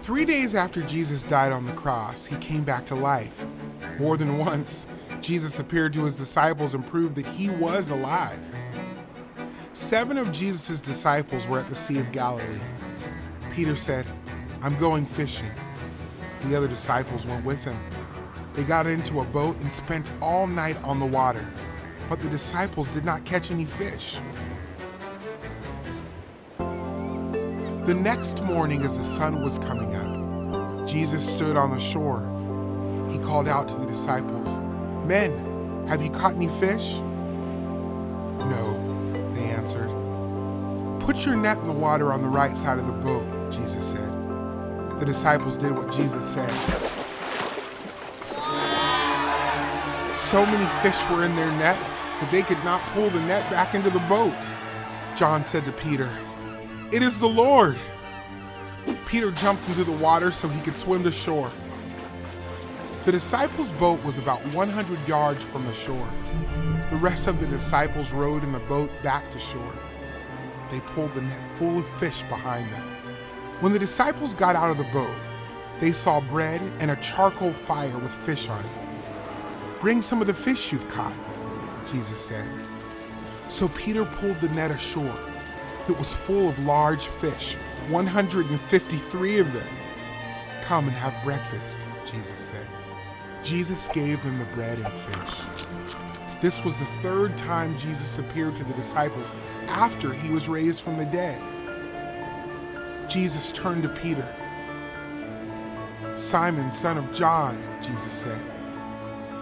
3 days after Jesus died on the cross, he came back to life. More than once, Jesus appeared to his disciples and proved that he was alive. 7 of Jesus' disciples were at the Sea of Galilee. Peter said, "I'm going fishing." The other disciples went with him. They got into a boat and spent all night on the water, but the disciples did not catch any fish. The next morning, as the sun was coming up, Jesus stood on the shore. He called out to the disciples, "Men, have you caught any fish?" "No," they answered. "Put your net in the water on the right side of the boat," Jesus said. The disciples did what Jesus said. So many fish were in their net that they could not pull the net back into the boat. John said to Peter, "It is the Lord." Peter jumped into the water so he could swim to shore. The disciples' boat was about 100 yards from the shore. The rest of the disciples rowed in the boat back to shore. They pulled the net full of fish behind them. When the disciples got out of the boat, they saw bread and a charcoal fire with fish on it. "Bring some of the fish you've caught," Jesus said. So Peter pulled the net ashore. It was full of large fish, 153 of them. "Come and have breakfast," Jesus said. Jesus gave them the bread and fish. This was the 3rd time Jesus appeared to the disciples after he was raised from the dead. Jesus turned to Peter. "Simon, son of John," Jesus said,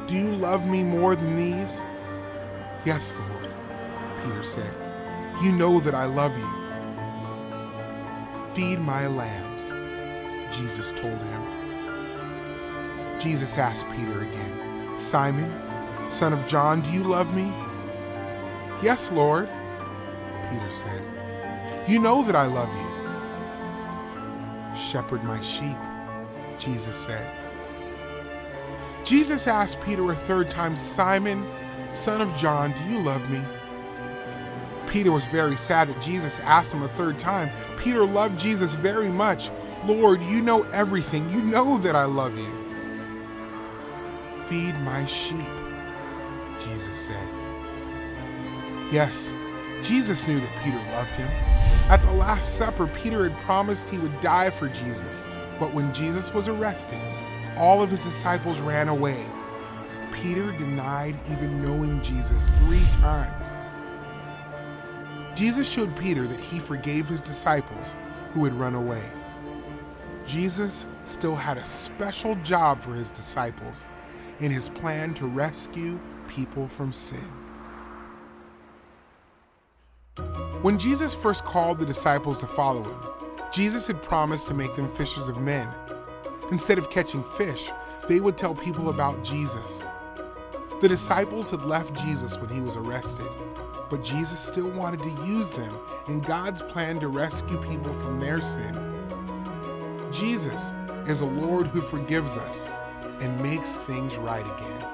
"do you love me more than these?" "Yes, Lord," Peter said. "You know that I love you." "Feed my lambs," Jesus told him. Jesus asked Peter again, "Simon, son of John, do you love me?" "Yes, Lord," Peter said. "You know that I love you." "Shepherd my sheep," Jesus said. Jesus asked Peter a 3rd time, "Simon, son of John, do you love me?" Peter was very sad that Jesus asked him a 3rd time. Peter loved Jesus very much. "Lord, you know everything. You know that I love you." "Feed my sheep," Jesus said. Yes, Jesus knew that Peter loved him. At the Last Supper, Peter had promised he would die for Jesus, but when Jesus was arrested, all of his disciples ran away. Peter denied even knowing Jesus 3 times. Jesus showed Peter that he forgave his disciples who had run away. Jesus still had a special job for his disciples in his plan to rescue people from sin. When Jesus first called the disciples to follow him, Jesus had promised to make them fishers of men. Instead of catching fish, they would tell people about Jesus. The disciples had left Jesus when he was arrested, but Jesus still wanted to use them in God's plan to rescue people from their sin. Jesus is a Lord who forgives us and makes things right again.